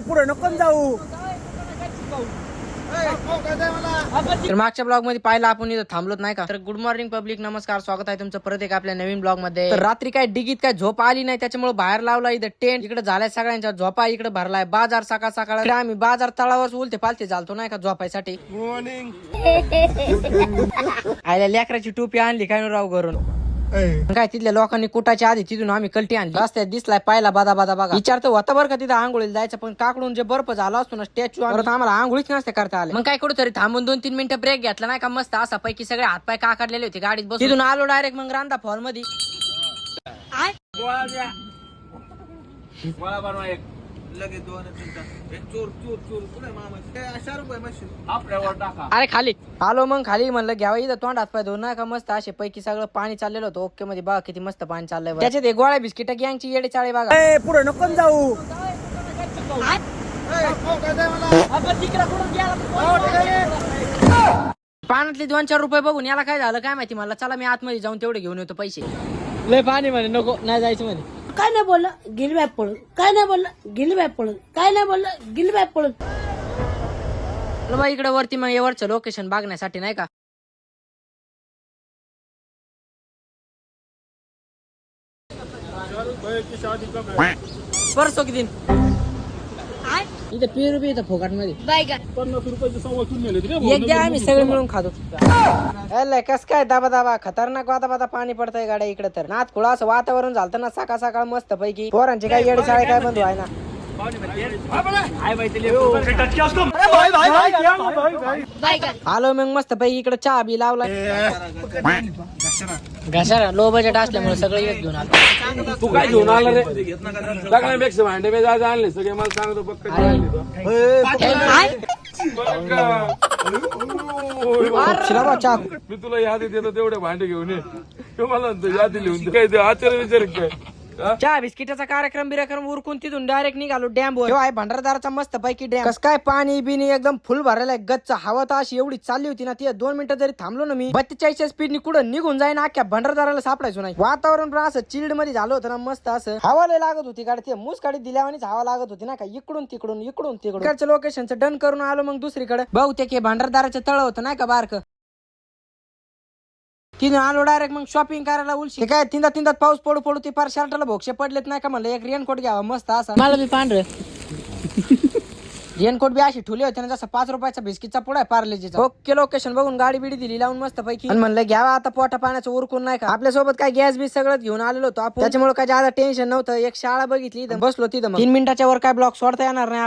पुढे नको जाऊ. तर मागच्या ब्लॉग मध्ये पाहिलं आपण इथं थांबलोत नाही का. तर गुड मॉर्निंग पब्लिक, नमस्कार, स्वागत आहे तुमचं परत एक आपल्या नवीन ब्लॉग मध्ये. तर रात्री काय डिगीत काय झोप आली नाही, त्याच्यामुळे बाहेर लावला इथं टेंट. इकडे झालाय सगळ्यांच्या झोपा, इकडे भरलाय बाजार. सकाळ सकाळ आम्ही बाजार तळावर उलते पालते चालतो नाही का झोपायसाठी. मॉर्निंग. आयला लेकराची टोपी आणली काय राव घरून. काय तिथल्या लोकांनी कुटाच्या आधी तिथून आम्ही कल्टी आणली. रस्त्यात दिसलाय पाहिला बादा बादा बघा. विचार तर होता बरं का तिथं आंघोळीला जायचं, पण काकडून जे बर्फ झाला असतो ना स्टॅच्यू, आम्हाला आंघोळीच नसते करता आले. मग काय कुठेतरी थांबून 2-3 मिनिटं ब्रेक घेतला नाही का, मस्त असा पैकी सगळे हातपाय काढलेले होते गाडीत बसून. तिथून आलो डायरेक्ट मग रांदा फॉल मध्ये. लगेच 2 एक चोर चोर चोर पुढे मामाची 100 रुपये मशीन. अरे खाली आलो, मग खाली म्हणलं घ्यावा इथं तोंड हात पाय धुवून नाही का. मस्त असे पैकी सगळं पाणी चाललेलं होतं ओके मध्ये. बघा किती मस्त पाणी चाललंय. त्याच्यात एक गोळ्या बिस्किट गँगची येडे चाळे बघा. पुढे नको जाऊ. पाण्यातले 2-4 रुपये बघून याला काय झालं काय माहिती मला. चला मी आतमध्ये जाऊन तेवढे घेऊन येतो पैसे. लय पाणी म्हणे नको नाही जायचं म्हणे. काय नाही बोलला गेली बॅग पळून, काय नाही बोलला गेली बॅग पळून, काय नाही बोलला गेली बॅग पळून. इकडे वरती मग वरचं लोकेशन बघण्यासाठी नाही का. परसो किती इथं पेरू बी इथं फोकाट मध्ये 50 रुपयाचे सव्वा किलो नेले रे. एक द्या आम्ही सगळे मिळून खातो. कस काय दाबा दाबा खतरनाक वाता वाता पाणी पडतंय गाड्या इकडे. तर नाथ खुळा असं वातावरण झालं ना सकाळ सकाळ मस्त पैकी. पोरांचे काय येडे शाळे काय बंद व्हाय ना. आलो मग मस्त पैकी इकडे चहा बी लावला. घशाला लो बजेट असल्यामुळे सगळं एक घेऊन आलो. तू काय घेऊन आला रे? सगळ्यापेक्षा भांडे मी जायचं आणले सगळे मला सांगतो फक्त मी तुला यादी देतो तेवढे भांडे घेऊन ये. मला यादी लिहून दे. काय ते आचार्य विचार काय चहा बिस्किटाचा कार्यक्रम उरकून तिथून डायरेक्ट निघालो डॅम वर. आहे भंडारदाराचा मस्त पैकी डॅम. कस काय पाणी बिनी एकदम फुल भरायला गच्च. हवा तर अशी एवढी चालली होती ना ती 2 मिनिटं जरी थांबलो ना मी 42च्या स्पीडनी कुठं निघून जाईन अख्ख्या भंडारदाराला सापडायचो नाही. वातावरण पण असं चिल्ड मध्ये झालं होतं ना मस्त. असं हवा लय लागत होती गाडी. ते मूस गाडी दिल्यावानीच हवा लागत होती ना का. इकडून तिकडून इकडच्या लोकेशनचं डन करून आलो मग दुसरीकडे. बहुतेक हे भंडारदाराचं तळ होतं नाही का बारक. तिने आलो डायरेक्ट मग शॉपिंग करायला उलशी. काय तिंदात पाऊस पडू पडू ती पार शर्टाला भोक्षे पडलेत नाही का. म्हणलं एक रेनकोट घ्यावा मस्त असा. मला बी पांढर रेनकोट बी अशी ठुले होते ना जसं 5 रुपयाचा बिस्किटचा पुढा पार्लेजीचा. ओके लोकेशन बघून गाडी बिडी दिली लावून मस्त पैकी. म्हणलं घ्यावा आता पोटा पाण्याचं उरकून नाही का. आपल्यासोबत काय गॅस बी सगळं घेऊन आलेलो होतो आपण, त्याच्यामुळे काय ज्यादा टेन्शन नव्हतं. एक शाळा बघितली बसलो तिथं. 3 मिनिटाच्या वर काय ब्लॉक सोडता येणार नाही.